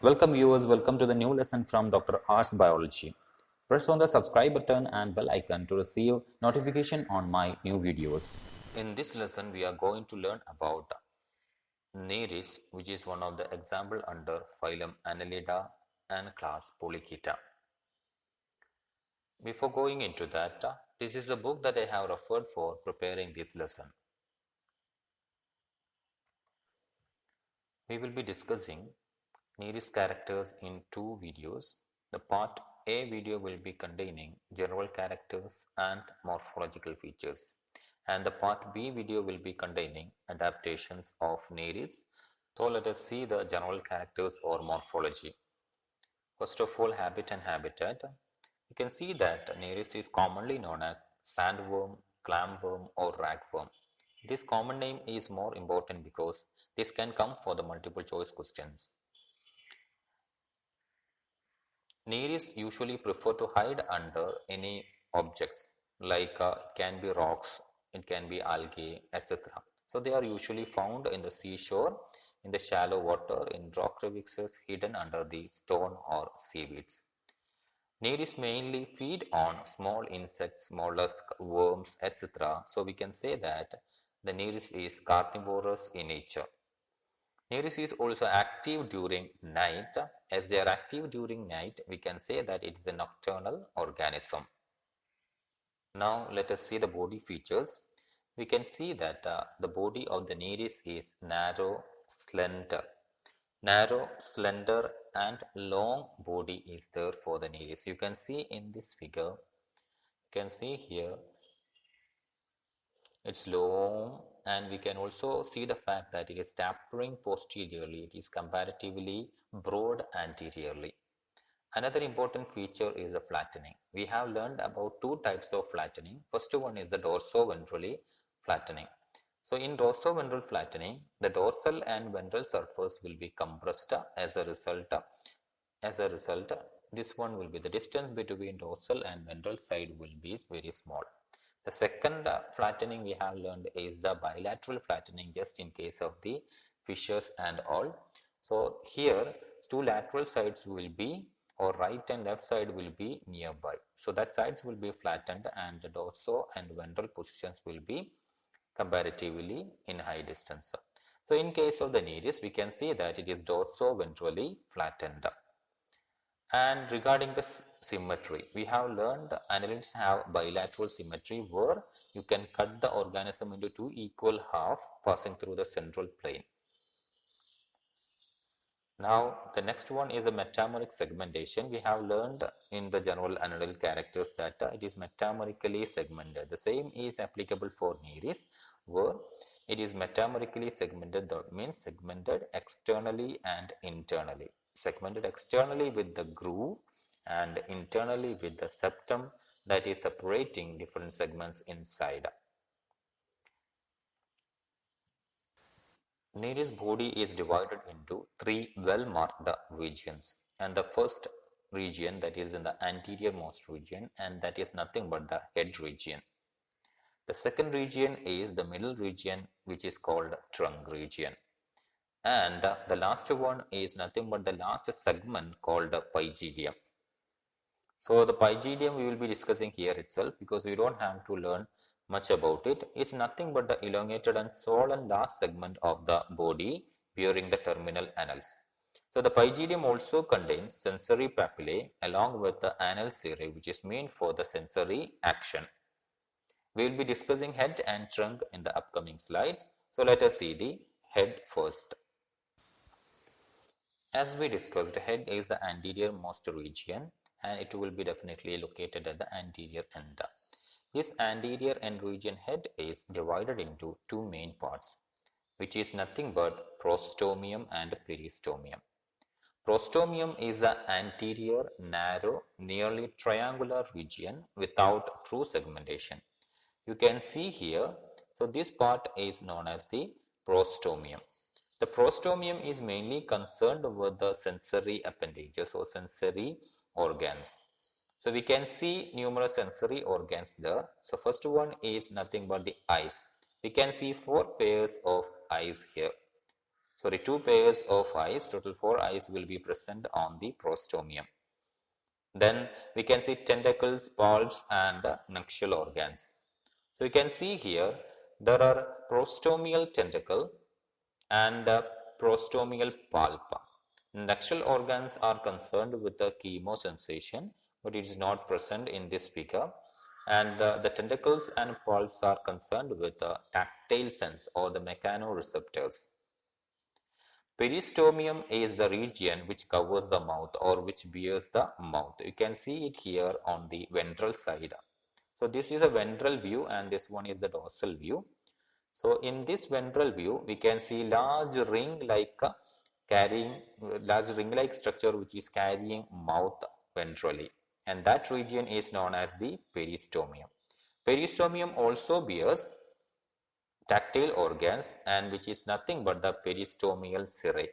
Welcome viewers, welcome to the new lesson from Dr. R's Biology. Press on the subscribe button and bell icon to receive notification on my new videos. In this lesson, we are going to learn about Nereis, which is one of the example under phylum Annelida and class Polychaeta. Before going into that, this is the book that I have referred for preparing this lesson. We will be discussing Nereis characters in two videos. The part A video will be containing general characters and morphological features, and the part B video will be containing adaptations of Nereis. So let us see the general characters or morphology. First of all, habit and habitat. You can see that Nereis is commonly known as sandworm, clamworm or ragworm. This common name is more important because this can come for the multiple choice questions. Nereis usually prefer to hide under any objects like it can be rocks, it can be algae, etc. So they are usually found in the seashore, in the shallow water, in rock crevices, hidden under the stone or seaweeds. Nereis mainly feed on small insects, mollusks, worms, etc. So we can say that the Nereis is carnivorous in nature. Nereis is also active during night. As they are active during night, we can say that it is a nocturnal organism. Now let us see the body features. We can see that the body of the Nereis is narrow, slender. Narrow, slender and long body is there for the Nereis. You can see in this figure, you can see here it's long, and we can also see the fact that it is tapering posteriorly. It is comparatively broad anteriorly. Another important feature is the flattening. We have learned about two types of flattening. First one is the dorsoventrally flattening. So in dorsoventral flattening, the dorsal and ventral surface will be compressed. As a result, this one will be the distance between dorsal and ventral side will be very small. The second flattening we have learned is the bilateral flattening, just in case of the fishes and all. So here two lateral sides will be, or right and left side will be nearby. So that sides will be flattened and the dorso and ventral positions will be comparatively in high distance. So in case of the Nereis, we can see that it is dorso-ventrally flattened. And regarding the symmetry, we have learned annelids have bilateral symmetry where you can cut the organism into two equal halves passing through the central plane. Now the next one is the metameric segmentation. We have learned in the general annelid characters that it is metamerically segmented. The same is applicable for Nereis where it is metamerically segmented. That means segmented externally and internally. Segmented externally with the groove and internally with the septum that is separating different segments inside. Nereis body is divided into three well-marked regions, and the first region that is in the anterior most region, and that is nothing but the head region. The second region is the middle region, which is called trunk region. And the last one is nothing but the last segment called the pygidium. So the pygidium we will be discussing here itself because we don't have to learn much about it. It's nothing but the elongated and swollen last segment of the body bearing the terminal annals. So the pygidium also contains sensory papillae along with the anal cirri, which is meant for the sensory action. We will be discussing head and trunk in the upcoming slides. So let us see the head first. As we discussed, head is the anterior most region and it will be definitely located at the anterior end. This anterior end region head is divided into two main parts, which is nothing but prostomium and peristomium. Prostomium is the anterior, narrow, nearly triangular region without true segmentation. You can see here, so this part is known as the prostomium. The prostomium is mainly concerned with the sensory appendages or sensory organs. So we can see numerous sensory organs there. So first one is nothing but the eyes. We can see four pairs of eyes here. sorry, 2 pairs of eyes, total 4 eyes will be present on the prostomium. Then we can see tentacles, palps, and the nuptial organs. So you can see here there are prostomial tentacle and prostomial pulp. Nuptial organs are concerned with the chemosensation, but it is not present in this figure. And the tentacles and pulps are concerned with the tactile sense or the mechanoreceptors. Peristomium is the region which covers the mouth or which bears the mouth. You can see it here on the ventral side. So this is a ventral view and this one is the dorsal view. So in this ventral view, we can see large ring-like structure which is carrying mouth ventrally, and that region is known as the peristomium. Peristomium also bears tactile organs, and which is nothing but the peristomial cirri.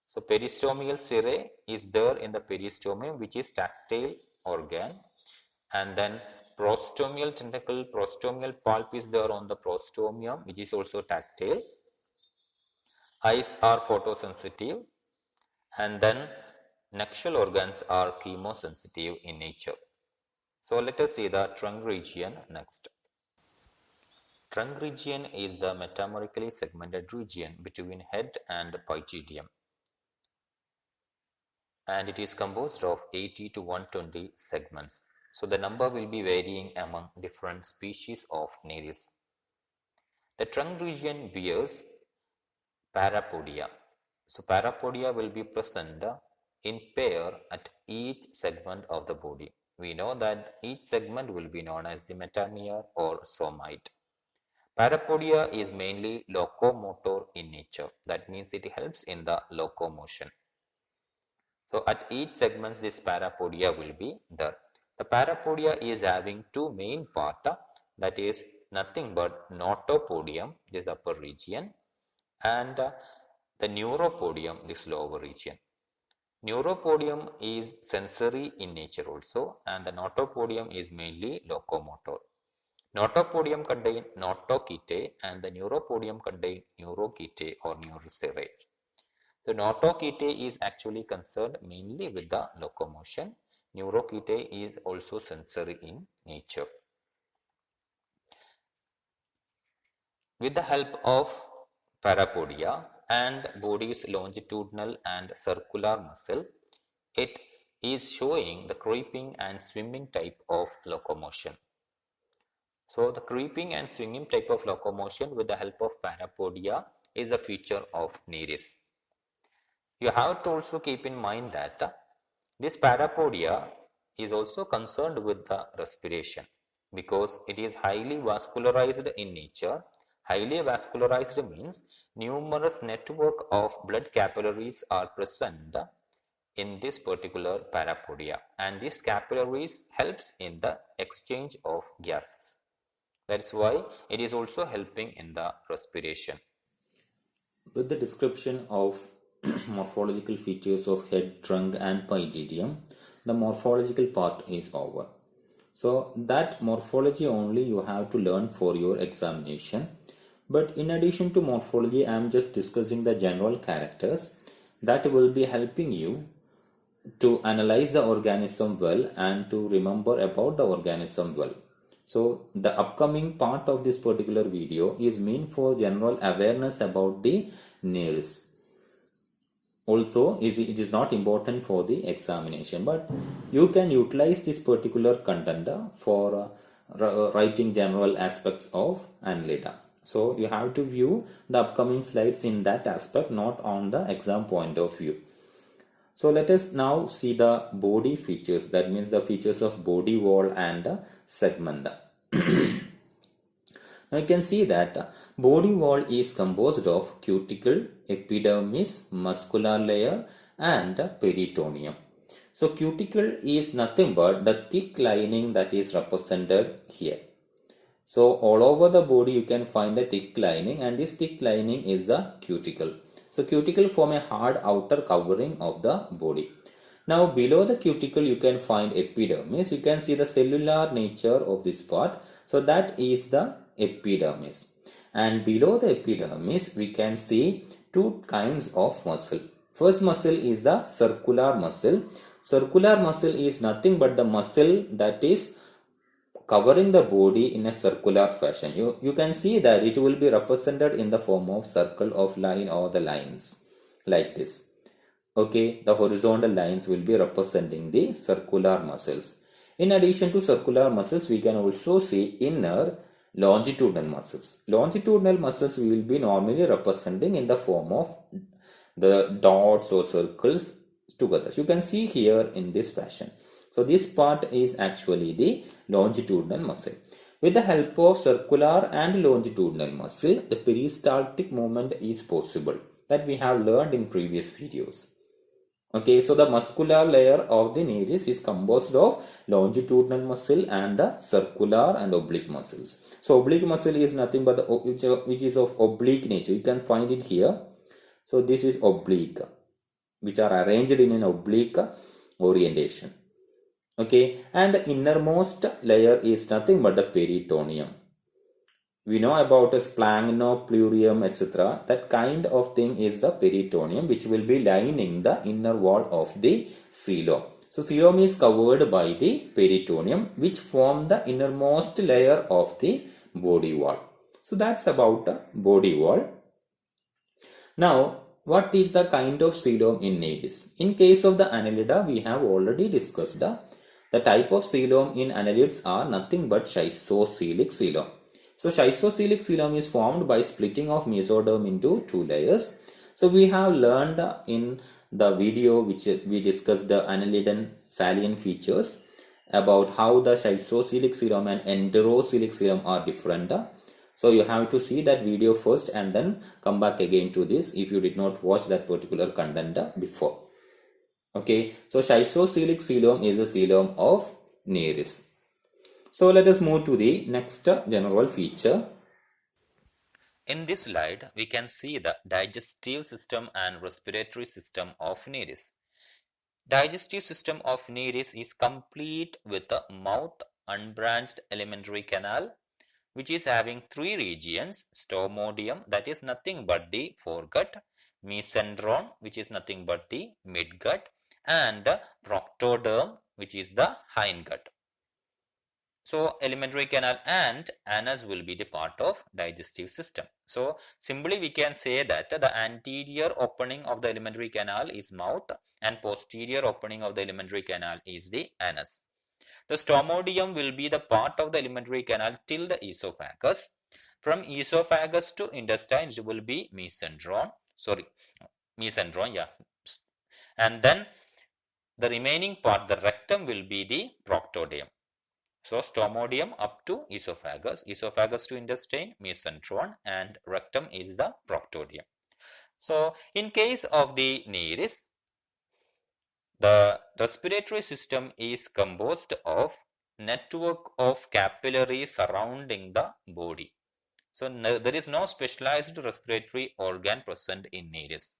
So peristomial cirri is there in the peristomium, which is tactile organ, and then prostomial tentacle, prostomial pulp is there on the prostomium, which is also tactile. Eyes are photosensitive, and then nuptial organs are chemosensitive in nature. So let us see the trunk region next. Trunk region is the metamerically segmented region between head and pygidium, and it is composed of 80 to 120 segments. So the number will be varying among different species of Nereis. The trunk region bears parapodia. So parapodia will be present in pair at each segment of the body. We know that each segment will be known as the metamer or somite. Parapodia is mainly locomotor in nature. That means it helps in the locomotion. So at each segment this parapodia will be there. The parapodia is having two main parts, that is nothing but notopodium, this upper region, and the neuropodium, this lower region. Neuropodium is sensory in nature also, and the notopodium is mainly locomotor. Notopodium contain notochaetae and the neuropodium contain neurochaetae or neurocirri. The notochaetae is actually concerned mainly with the locomotion. Neurochaetae is also sensory in nature. With the help of parapodia and body's longitudinal and circular muscle, it is showing the creeping and swimming type of locomotion. So the creeping and swinging type of locomotion with the help of parapodia is a feature of Nereis. You have to also keep in mind that this parapodia is also concerned with the respiration because it is highly vascularized in nature. Highly vascularized means numerous network of blood capillaries are present in this particular parapodia, and these capillaries helps in the exchange of gases. That's why it is also helping in the respiration. With the description of morphological features of head, trunk and pygidium, the morphological part is over. So that morphology only you have to learn for your examination. But in addition to morphology, I am just discussing the general characters that will be helping you to analyze the organism well and to remember about the organism well. So the upcoming part of this particular video is meant for general awareness about the Nereis. Also, it is not important for the examination, but you can utilize this particular content for writing general aspects of Annelida. So you have to view the upcoming slides in that aspect, not on the exam point of view. So let us now see the body features, that means the features of body wall and segment. Now you can see that body wall is composed of cuticle, epidermis, muscular layer and peritoneum. So cuticle is nothing but the thick lining that is represented here. So all over the body you can find a thick lining, and this thick lining is a cuticle. So cuticle form a hard outer covering of the body. Now below the cuticle you can find epidermis. You can see the cellular nature of this part. So that is the epidermis. And below the epidermis we can see two kinds of muscle. First muscle is the circular muscle. Circular muscle is nothing but the muscle that is covering the body in a circular fashion. You can see that it will be represented in the form of circle of line or the lines like this. Okay, the horizontal lines will be representing the circular muscles. In addition to circular muscles, we can also see inner longitudinal muscles. Longitudinal muscles we will be normally representing in the form of the dots or circles together. You can see here in this fashion. So this part is actually the longitudinal muscle. With the help of circular and longitudinal muscle, the peristaltic movement is possible, that we have learned in previous videos. Okay, so the muscular layer of the nares is composed of longitudinal muscle and the circular and oblique muscles. So oblique muscle is nothing but which is of oblique nature. You can find it here. So this is oblique, which are arranged in an oblique orientation. Okay, and the innermost layer is nothing but the peritoneum. We know about a splagnoplurium, etc. That kind of thing is the peritoneum, which will be lining the inner wall of the coelom. So coelom is covered by the peritoneum, which form the innermost layer of the body wall. So that's about the body wall. Now, what is the kind of coelom in nares? In case of the annelida, we have already discussed the type of coelom in annelids are nothing but schizocelic coelom. So schizocelic coelom is formed by splitting of mesoderm into two layers. So we have learned in the video which we discussed the annelid salient features about how the schizocelic coelom and enterocelic coelom are different. So you have to see that video first and then come back again to this if you did not watch that particular content before. Okay, so schizocelic coelom is a coelom of nares. So let us move to the next general feature. In this slide, we can see the digestive system and respiratory system of nares. Digestive system of nares is complete with the mouth, unbranched alimentary canal, which is having three regions: stomodium, that is nothing but the foregut; mesenteron, which is nothing but the midgut; and proctoderm, which is the hindgut. So alimentary canal and anus will be the part of digestive system. So simply we can say that the anterior opening of the alimentary canal is mouth and posterior opening of the alimentary canal is the anus. The stomodium will be the part of the alimentary canal till the esophagus. From esophagus to intestine it will be mesenteron. Yeah. And then the remaining part, the rectum, will be the proctoderm. So stomodium up to esophagus, esophagus to intestine, mesenteron, and rectum is the proctoderm. So in case of the nares, the respiratory system is composed of network of capillaries surrounding the body. So there is no specialized respiratory organ present in nares.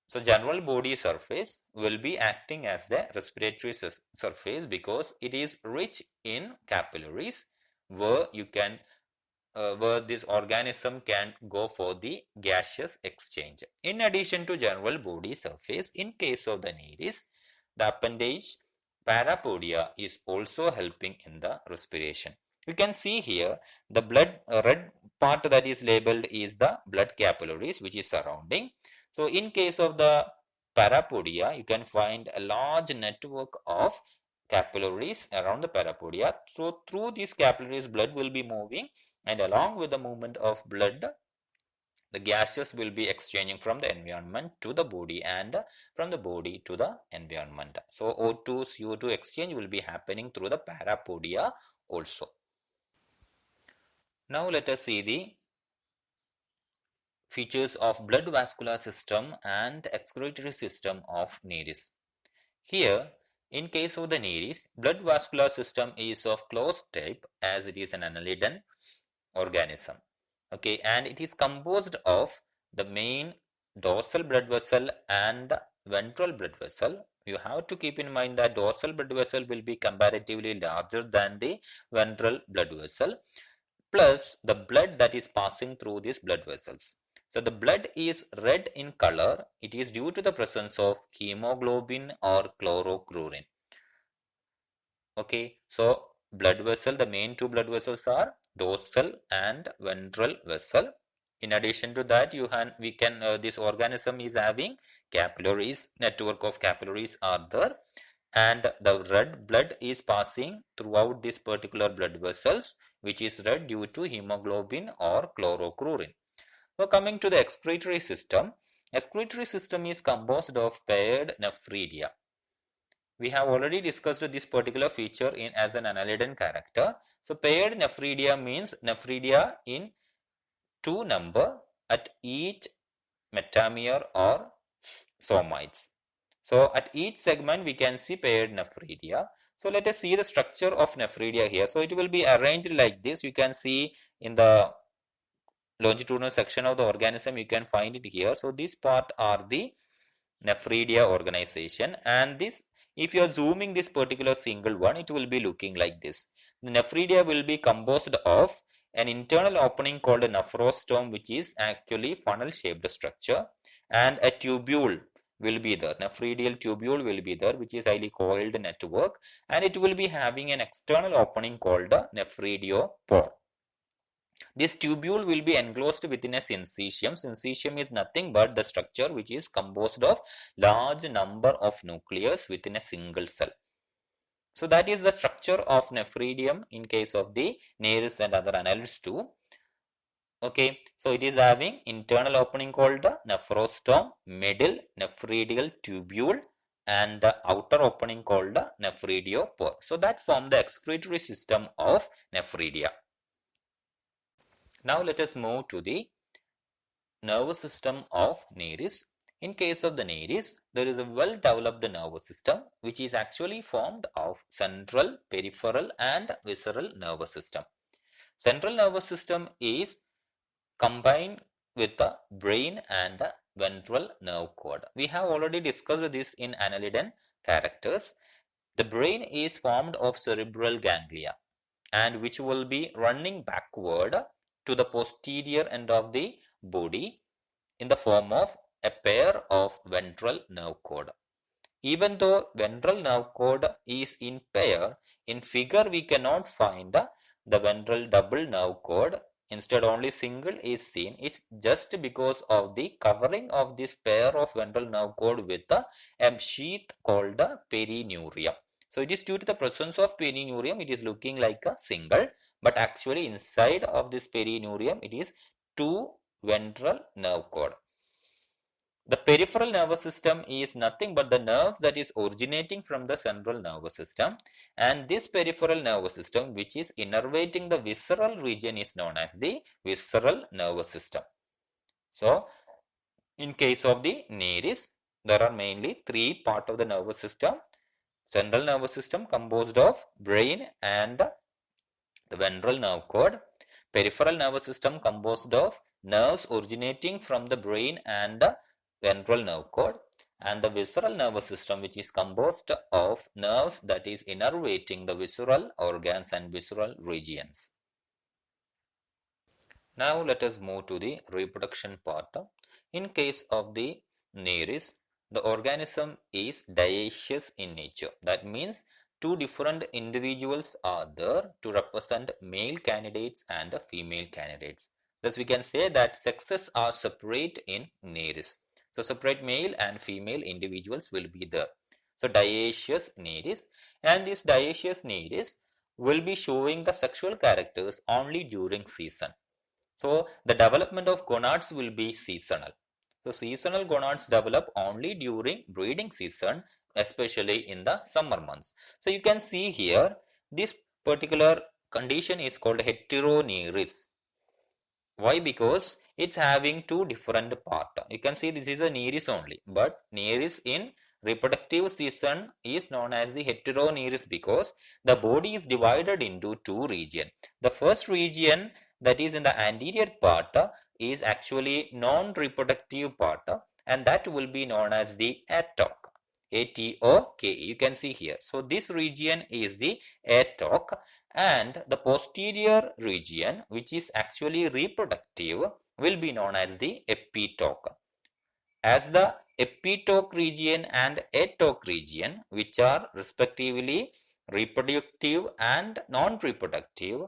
So general body surface will be acting as the respiratory surface because it is rich in capillaries where where this organism can go for the gaseous exchange. In addition to general body surface, in case of the nares, the appendage parapodia is also helping in the respiration. You can see here the red part that is labeled is the blood capillaries which is surrounding. So in case of the parapodia, you can find a large network of capillaries around the parapodia. So through these capillaries, blood will be moving, and along with the movement of blood, the gases will be exchanging from the environment to the body and from the body to the environment. So O2, CO2 exchange will be happening through the parapodia also. Now let us see the features of blood vascular system and excretory system of nares. Here, in case of the nares, blood vascular system is of closed type as it is an annelid organism. Okay, and it is composed of the main dorsal blood vessel and ventral blood vessel. You have to keep in mind that dorsal blood vessel will be comparatively larger than the ventral blood vessel, plus the blood that is passing through these blood vessels. So the blood is red in color. It is due to the presence of hemoglobin or chlorochlorine. Okay, so blood vessel, the main two blood vessels are dorsal and ventral vessel. In addition to that, this organism is having capillaries, network of capillaries are there, and the red blood is passing throughout these particular blood vessels, which is red due to hemoglobin or chlorochlorine. So coming to the excretory system is composed of paired nephridia. We have already discussed this particular feature as an annelidan character. So paired nephridia means nephridia in two number at each metamer or somites. So at each segment we can see paired nephridia. So let us see the structure of nephridia here. So it will be arranged like this. You can see in the longitudinal section of the organism, you can find it here. So this part are the nephridia organization, and this, if you are zooming this particular single one, it will be looking like this. The nephridia will be composed of an internal opening called a nephrostome, which is actually funnel shaped structure, and a tubule will be there. Nephridial tubule will be there, which is highly coiled network, and it will be having an external opening called a nephridiopore. This tubule will be enclosed within a syncytium. Syncytium is nothing but the structure which is composed of large number of nucleus within a single cell. So that is the structure of nephridium in case of the Nereis and other annelids too. Okay, so it is having internal opening called the nephrostome, middle nephridial tubule, and the outer opening called the nephridiopore. So that form the excretory system of nephridia. Now let us move to the nervous system of Nereis. In case of the Nereis, there is a well-developed nervous system which is actually formed of central, peripheral and visceral nervous system. Central nervous system is combined with the brain and the ventral nerve cord. We have already discussed this in annelidan characters. The brain is formed of cerebral ganglia, and which will be running backward to the posterior end of the body in the form of a pair of ventral nerve cord. Even though ventral nerve cord is in pair, in figure we cannot find the ventral double nerve cord. Instead only single is seen. It's just because of the covering of this pair of ventral nerve cord with a sheath called the perineurium. So it is due to the presence of perineurium, it is looking like a single, but actually inside of this perineurium it is two ventral nerve cord. The peripheral nervous system is nothing but the nerves that is originating from the central nervous system, and this peripheral nervous system which is innervating the visceral region is known as the visceral nervous system. So in case of the Nereis, there are mainly three parts of the nervous system. Central nervous system composed of brain and the ventral nerve cord. Peripheral nervous system composed of nerves originating from the brain and the ventral nerve cord, and the visceral nervous system which is composed of nerves that is innervating the visceral organs and visceral regions. Now let us move to the reproduction part. In case of the Nereis, the organism is dioecious in nature. That means two different individuals are there to represent male candidates and female candidates. Thus we can say that sexes are separate in Nereis. So separate male and female individuals will be there. So dioecious Nereis, and this dioecious Nereis will be showing the sexual characters only during season. So the development of gonads will be seasonal. So seasonal gonads develop only during breeding season, especially in the summer months. So you can see here this particular condition is called heteronereis. Why? Because it's having two different parts. You can see this is a Nereis only, but Nereis in reproductive season is known as the heteronereis because the body is divided into two regions. The first region, that is in the anterior part, is actually non-reproductive part, and that will be known as the atoke. A-T-O-K-E. You can see here. So this region is the atoke, and the posterior region, which is actually reproductive, will be known as the epitoke. As the epitoke region and atoke region, which are respectively reproductive and non-reproductive,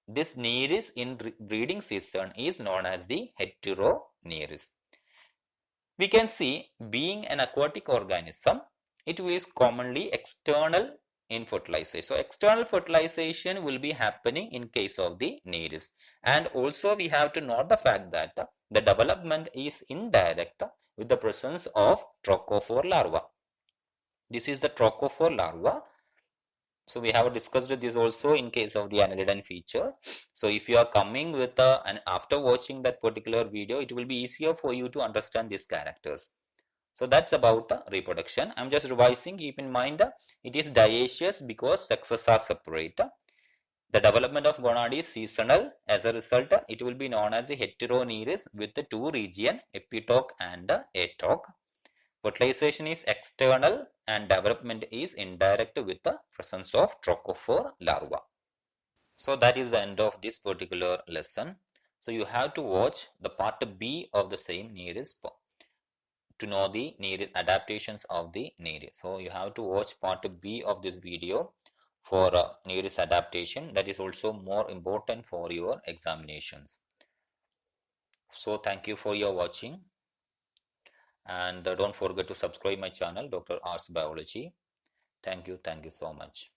this nereis in breeding season is known as the heteronereis. We can see, being an aquatic organism, it is commonly external in fertilization. So external fertilization will be happening in case of the nereis. And also we have to note the fact that the development is indirect with the presence of trochophore larva. This is the trochophore larva. So we have discussed this also in case of the annelidan feature. So if you are coming with and after watching that particular video, it will be easier for you to understand these characters. So that's about reproduction. I'm just revising. Keep in mind it is dioecious because sexes are separate. The development of gonad is seasonal. As a result, it will be known as the heteronereis with the two region, epitoke and atoke. Fertilization is external and development is indirect with the presence of trochophore larva. So that is the end of this particular lesson. So you have to watch the part B of the same nereis to know the adaptations of the nereis. So you have to watch part B of this video for nereis adaptation. That is also more important for your examinations. So thank you for your watching. And don't forget to subscribe my channel, Dr. Ars Biology. Thank you so much.